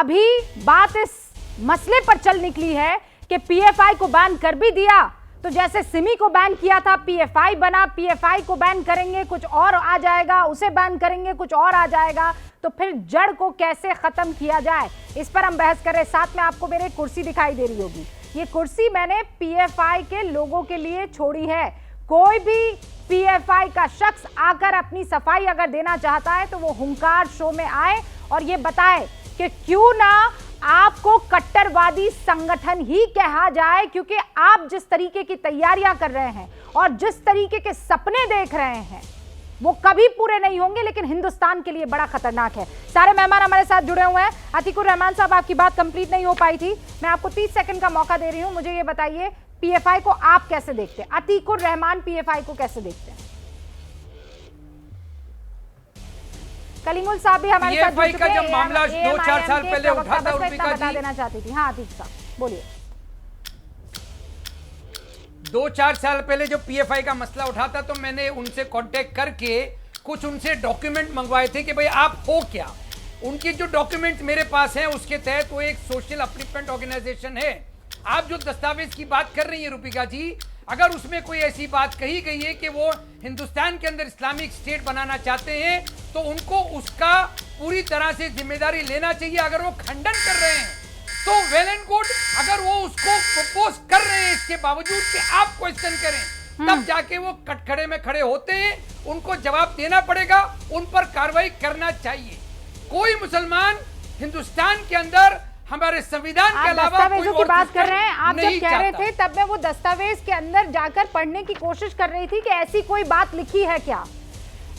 अभी बात इस मसले पर चल निकली है कि पीएफआई को बैन कर भी दिया तो जैसे सिमी को बैन किया था पीएफआई बना, पीएफआई को बैन करेंगे कुछ और आ जाएगा, उसे बैन करेंगे कुछ और आ जाएगा, तो फिर जड़ को कैसे खत्म किया जाए, इस पर हम बहस कर रहे हैं। साथ में आपको मेरे कुर्सी दिखाई दे रही होगी, ये कुर्सी मैंने पीएफआई के लोगों के लिए छोड़ी है। कोई भी पीएफआई का शख्स आकर अपनी सफाई अगर देना चाहता है तो वो हुंकार शो में आए और ये बताए कि क्यों ना आपको कट्टरवादी संगठन ही कहा जाए, क्योंकि आप जिस तरीके की तैयारियां कर रहे हैं और जिस तरीके के सपने देख रहे हैं वो कभी पूरे नहीं होंगे, लेकिन हिंदुस्तान के लिए बड़ा खतरनाक है। सारे मेहमान हमारे साथ जुड़े हुए हैं। अतीकुर रहमान साहब, आपकी बात कंप्लीट नहीं हो पाई थी, मैं आपको 30 सेकंड का मौका दे रही हूं। मुझे ये बताइए पीएफआई को आप कैसे देखते हैं? अतीकुर रहमान पीएफआई को कैसे देखते हैं? कलीमुल साहब भी हमारे साथ जुड़ चुके हैं। जब मामला 2-4 साल पहले उठा था, रुबिका जी देना चाहती थी। हाँ अतीक साहब बोलिए। 2-4 साल पहले जो पीएफआई का मसला उठा था तो मैंने उनसे कांटेक्ट करके कुछ उनसे डॉक्यूमेंट मंगवाए थे कि भाई आप हो क्या। उनके जो डॉक्यूमेंट मेरे पास हैं उसके तहत वो एक सोशल अपलिफ्टमेंट ऑर्गेनाइजेशन है। आप जो दस्तावेज की बात कर रही है रुबिका जी, अगर उसमें कोई ऐसी बात कही गई है कि वो हिंदुस्तान के अंदर इस्लामिक स्टेट बनाना चाहते हैं तो उनको उसका पूरी तरह से जिम्मेदारी लेना चाहिए। अगर वो खंडन कर रहे हैं तो वेल एंड गुड, अगर वो उसको प्रपोज कर रहे हैं इसके बावजूद कि आप क्वेश्चन करें तब जाके वो कटखड़े में खड़े होते हैं, उनको जवाब देना पड़ेगा, उन पर कार्रवाई करना चाहिए। कोई मुसलमान हिंदुस्तान के अंदर हमारे संविधान के अलावा दस्तावेजों की बात कर रहे हैं, आप जब कह रहे थे तब मैं वो दस्तावेज के अंदर जाकर पढ़ने की कोशिश कर रही थी कि ऐसी कोई बात लिखी है क्या।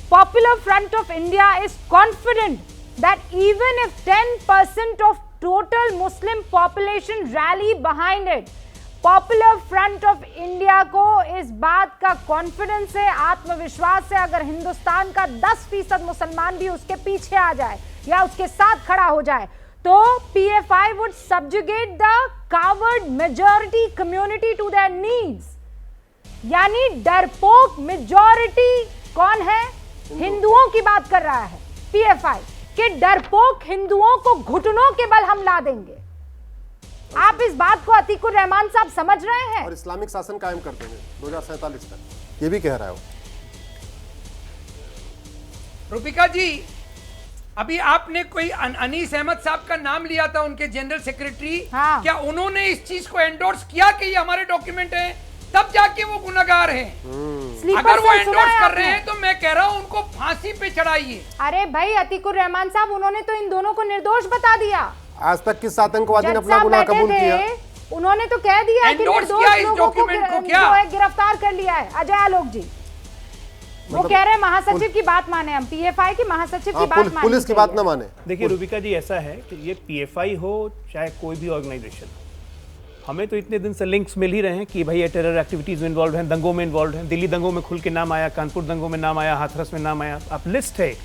Popular front of India is confident that even if 10% of total Muslim population rally behind it, popular front of India को इस बात का कॉन्फिडेंस है, आत्मविश्वास है, अगर हिंदुस्तान का 10% मुसलमान भी उसके पीछे आ जाए या उसके साथ खड़ा हो जाए तो PFI would subjugate the coward majority community to their needs। यानी डरपोक मेजॉरिटी कौन है? हिंदुओं की बात कर रहा है PFI कि डरपोक हिंदुओं को घुटनों के बल हम ला देंगे। आप इस बात को अतीकुर रहमान साहब समझ रहे हैं? और इस्लामिक शासन कायम कर देंगे 2047 तक, ये भी कह रहा है वो। रुबिका जी, अभी आपने कोई अनीस अहमद साहब का नाम लिया था, उनके जनरल सेक्रेटरी। हाँ। क्या उन्होंने इस चीज को एंडोर्स किया कि ये हमारे डॉक्यूमेंट हैं? तब जाके वो गुनहगार हैं। अगर वो एंडोर्स कर रहे हैं तो मैं कह रहा हूं उनको फांसी पे चढ़ाइए। अरे भाई अतीकुर रहमान साहब, उन्होंने तो इन दोनों को निर्दोष बता दिया। आज तक किस आतंकवादी ने अपना गुनाह कबूल किया? उन्होंने तो कह दिया कि निर्दोष लोगों को गिरफ्तार कर लिया है। अजय आलोक जी वो कह रहे हैं महासचिव की बात माने, हम पीएफआई की महासचिव की बात माने, पुलिस की बात ना माने। देखिए रुबिका जी, ऐसा है कि ये पीएफआई हो चाहे कोई भी ऑर्गेनाइजेशन, हमें तो इतने दिन से लिंक्स मिल ही रहे हैं कि भाई ये टेरर एक्टिविटीज में इन्वॉल्व हैं, दंगों में इन्वॉल्व हैं। दिल्ली दंगों में खुल के नाम आया, कानपुर दंगों में नाम आया, हाथरस में नाम आया, अब लिस्ट है। एक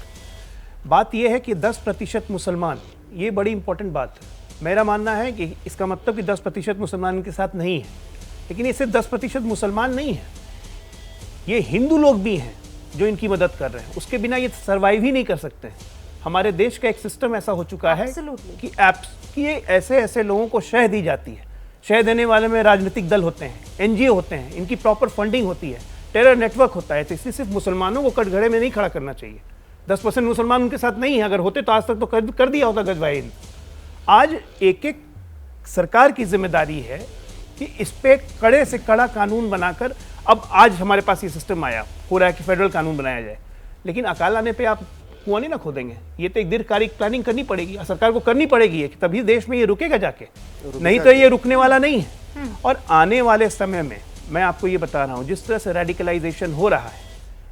बात यह है कि 10% मुसलमान, ये बड़ी इंपॉर्टेंट बात है। मेरा मानना है कि इसका मतलब कि 10% मुसलमान के साथ नहीं है, लेकिन ये सिर्फ 10% मुसलमान नहीं है, ये हिंदू लोग भी हैं जो इनकी मदद कर रहे हैं। उसके बिना ये सर्वाइव ही नहीं कर सकते हैं। हमारे देश का एक सिस्टम ऐसा हो चुका है कि ऐसे ऐसे लोगों को शह दी जाती है। शह देने वाले में राजनीतिक दल होते हैं, एनजीओ होते हैं, इनकी प्रॉपर फंडिंग होती है, टेरर नेटवर्क होता है। तो इसलिए सिर्फ मुसलमानों को कटघरे में नहीं खड़ा करना चाहिए। 10% मुसलमान उनके साथ नहीं है, अगर होते तो आज तक तो कर दिया होता गजवाइन। आज एक एक सरकार की जिम्मेदारी है कि इस पे कड़े से कड़ा कानून बनाकर, अब आज हमारे पास ये सिस्टम आया हो रहा है कि फेडरल कानून बनाया जाए, लेकिन अकाल आने पे आप कुआं नहीं ना खोदेंगे। ये तो एक दीर्घकालिक प्लानिंग करनी पड़ेगी, सरकार को करनी पड़ेगी कि तभी देश में ये रुकेगा जाके, नहीं तो ये रुकने वाला नहीं है। और आने वाले समय में मैं आपको ये बता रहा हूँ, जिस तरह से रेडिकलाइजेशन हो रहा है,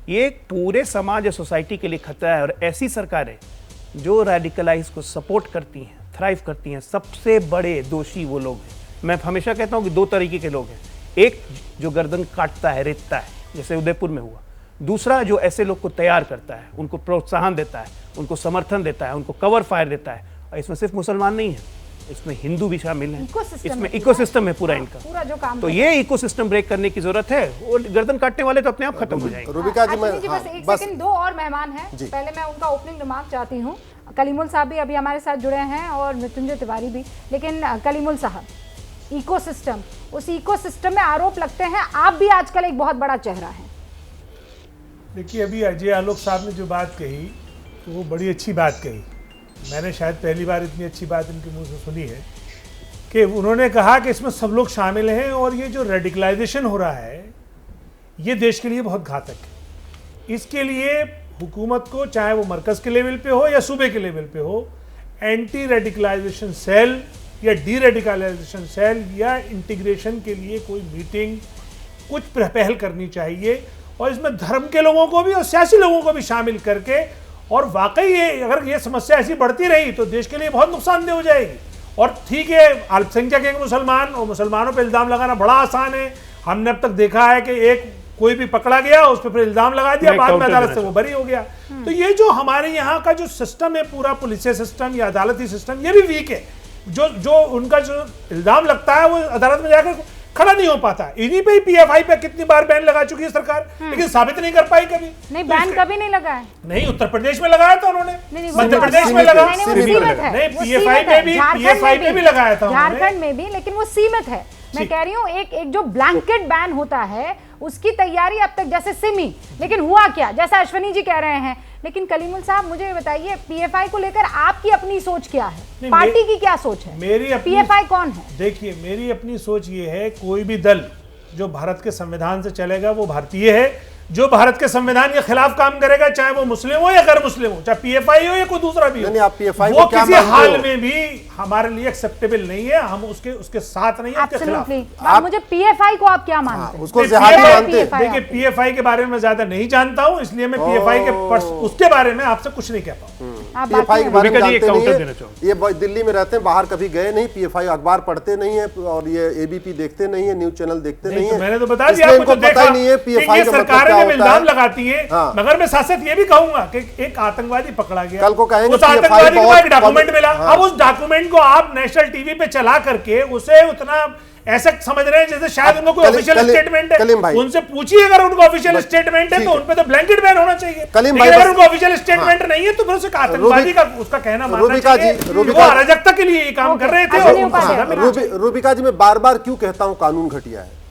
ये पूरे समाज और सोसाइटी के लिए खतरा है। और ऐसी सरकारें जो रेडिकलाइज को सपोर्ट करती हैं, थ्राइव करती हैं, सबसे बड़े दोषी वो लोग हैं। मैं हमेशा कहता हूँ कि 2 तरीके के लोग हैं, एक जो गर्दन काटता है, रेतता है, जैसे उदयपुर में हुआ। दूसरा जो ऐसे लोग को तैयार करता है, उनको प्रोत्साहन देता है, उनको समर्थन देता है, उनको कवर फायर देता है। और इसमें सिर्फ मुसलमान नहीं है, इसमें हिंदू भी शामिल हैं, इसमें इकोसिस्टम है पूरा इनका। पूरा जो काम तो ये इकोसिस्टम ब्रेक करने की जरूरत है, और गर्दन काटने वाले तो अपने आप खत्म हो जाएंगे। रुबिका जी, बस एक सेकंड, 2 और मेहमान हैं, पहले मैं उनका ओपनिंग रिमार्क चाहती हूँ। कलीमुल साहब भी अभी हमारे साथ जुड़े हैं और मृत्युंजय तिवारी भी, लेकिन कलीमुल साहब, इकोसिस्टम, उस इकोसिस्टम में आरोप लगते हैं आप भी आजकल एक बहुत बड़ा चेहरा है। देखिए, अभी अजय आलोक साहब ने जो बात कही तो वो बड़ी अच्छी बात कही। मैंने शायद पहली बार इतनी अच्छी बात इनके मुंह से सुनी है कि उन्होंने कहा कि इसमें सब लोग शामिल हैं और ये जो रेडिकलाइजेशन हो रहा है ये देश के लिए बहुत घातक है। इसके लिए हुकूमत को, चाहे वो मरकज़ के लेवल पे हो या सूबे के लेवल पे हो, एंटी रेडिकलाइजेशन सेल या डी रेडिकलाइजेशन सेल या इंटीग्रेशन के लिए कोई मीटिंग, कुछ पहल करनी चाहिए और इसमें धर्म के लोगों को भी और सियासी लोगों को भी शामिल करके, और वाकई ये अगर ये समस्या ऐसी बढ़ती रही तो देश के लिए बहुत नुकसानदेह हो जाएगी। और ठीक है, अल्पसंख्यक एक मुसलमान और मुसलमानों पर इल्ज़ाम लगाना बड़ा आसान है। हमने अब तक देखा है कि एक कोई भी पकड़ा गया, उस पर फिर इल्जाम लगा दिया, बाद में अदालत से वो बरी हो गया। तो ये जो हमारे यहाँ का जो सिस्टम है, पूरा पुलिस सिस्टम या अदालती सिस्टम, ये भी वीक है। जो उनका जो इल्जाम लगता है वो अदालत में जाकर खड़ा नहीं हो पाता। इन्हीं पे ही पीएफआई पे कितनी बार बैन लगा चुकी है सरकार, लेकिन साबित नहीं कर पाई कभी। नहीं, बैन कभी नहीं लगा है। नहीं, उत्तर प्रदेश में लगाया था उन्होंने, मध्य प्रदेश में लगा, नहीं पीएफआई पे भी लगाया था, झारखंड में भी, लेकिन वो सीमित है। मैं कह रही हूँ एक जो ब्लैंकेट बैन होता है उसकी तैयारी अब तक, जैसे सिमी, लेकिन हुआ क्या, जैसा अश्वनी जी कह रहे हैं। लेकिन कलीमुल साहब, मुझे बताइए पीएफआई को लेकर आपकी अपनी सोच क्या है, पार्टी की क्या सोच है? मेरी अपनी, पीएफआई कौन है? देखिए, मेरी अपनी सोच ये है, कोई भी दल जो भारत के संविधान से चलेगा वो भारतीय है। जो भारत के संविधान के खिलाफ काम करेगा, चाहे वो मुस्लिम हो या गैर मुस्लिम हो, चाहे पीएफआई हो या कोई दूसरा भी हो, नहीं, आप PFI वो को क्या किसी मानते हाल हो? में भी हमारे लिए एक्सेप्टेबल नहीं है। हम उसके साथ नहीं है, उसके खिलाफ। आप मुझे पीएफआई को आप क्या मानते हैं? उसको जिहादी मानते हैं? देखिए, पीएफआई के बारे में ज्यादा नहीं जानता हूं, इसलिए मैं पीएफआई के उसके बारे में आपसे कुछ नहीं कह पाऊं। पीएफआई के बारे में जानते नहीं काउंटर है, देना चाहूंगा। ये दिल्ली में रहते हैं, बाहर कभी गए नहीं, पीएफआई अखबार पढ़ते नहीं है और ये एबीपी देखते नहीं है, न्यूज चैनल देखते नहीं है। मैंने तो बता दिया इसलिए आपको, इनको पता ही नहीं है पीएफआई का मतलब क्या होता इल्जाम है। लगाती है। मगर मैं साथ साथ ये भी कहूंगा कि एक आतंकवादी पकड़ा गया, कल को कहेंगे उस PFI आतंकवादी को एक बहुत डॉक्यूमेंट मिला। हाँ। अब उस डॉक्यूमेंट को आप नेशनल टीवी पे चला करके उसे उतना ऐसा समझ रहे हैं जैसे शायद उनको कोई ऑफिशियल स्टेटमेंट है। उनसे पूछिए, अगर उनको ऑफिशियल स्टेटमेंट है तो उनपे तो ब्लैंकेट बैन होना चाहिए। अगर उनको ऑफिशियल स्टेटमेंट नहीं है तो फिर उसे आतंकवादी का उसका कहना मानना चाहिए। वो अराजकता के लिए ये काम कर रहे थे। रूबिका जी, मैं बार बार क्यों कहता हूं कानून घटिया है।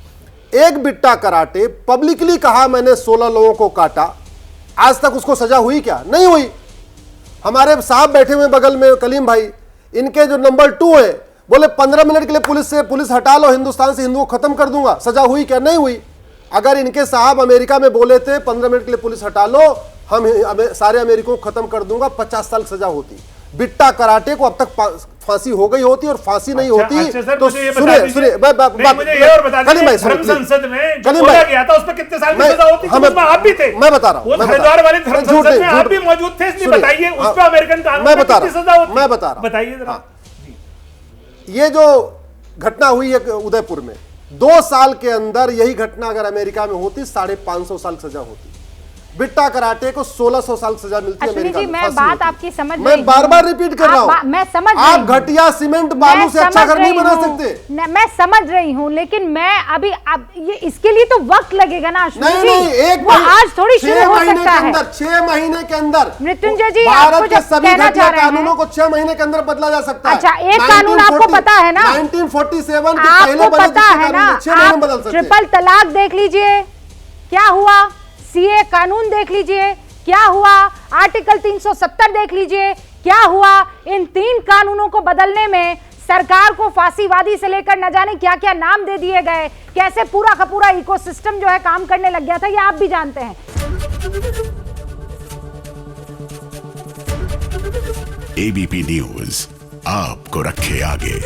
एक बिट्टा कराटे पब्लिकली कहा मैंने 16 लोगों को काटा, आज तक उसको सजा हुई क्या? नहीं हुई। हमारे साहब बैठे हुए बगल में कलीम भाई, इनके जो नंबर 2 है, बोले 15 मिनट के लिए पुलिस हटा लो, हिंदुस्तान से हिंदुओं को खत्म कर दूंगा। सजा हुई क्या? नहीं हुई। अगर इनके साहब अमेरिका में बोले थे 15 मिनट के लिए पुलिस हटा लो, हम सारे अमेरिकों को खत्म कर दूंगा, 50 साल सजा होती। बिट्टा कराटे को अब तक फांसी हो गई होती और फांसी नहीं होती। तो सुनिए धर्म संसद में जो बोला गया था उस पर कितने साल की सजा होती? आप भी थे, मैं बता रहा हूं, हरिद्वार वाले धर्म संसद में आप भी मौजूद थे, इसलिए बताइए उस पर अमेरिकन कानून में कितनी सजा होती? मैं बता रहा हूं, बताइए जरा। ये जो घटना हुई है उदयपुर में, 2 साल के अंदर यही घटना अगर अमेरिका में होती 550 साल सजा होती। बिट्टा कराटे को 1600 साल सजा मिलती है अमेरिका में। मैं बात आपकी समझ रही, मैं बार बार रिपीट कर रहा हूं, मैं समझ रही आप हूं। घटिया सीमेंट बालू से अच्छा घर नहीं बना सकते। मैं समझ रही हूं, लेकिन मैं अभी अब ये इसके लिए तो वक्त लगेगा ना। नहीं, एक आज थोड़ी शुरू हो सकता है। 6 महीने के अंदर मृत्युंजय जी, भारत के सभी घटिया कानूनों को 6 महीने के अंदर बदला जा सकता है। अच्छा, एक कानून आपको पता है ना, 1947 के पहले आपको पता है ना, आप ट्रिपल तलाक देख लीजिए क्या हुआ, सीए कानून देख लीजिए क्या हुआ, आर्टिकल 370 देख लीजिए क्या हुआ। इन 3 कानूनों को बदलने में सरकार को फांसीवादी से लेकर न जाने क्या क्या नाम दे दिए गए, कैसे पूरा का पूरा इकोसिस्टम जो है काम करने लग गया था, ये आप भी जानते हैं। एबीपी न्यूज आपको रखे आगे।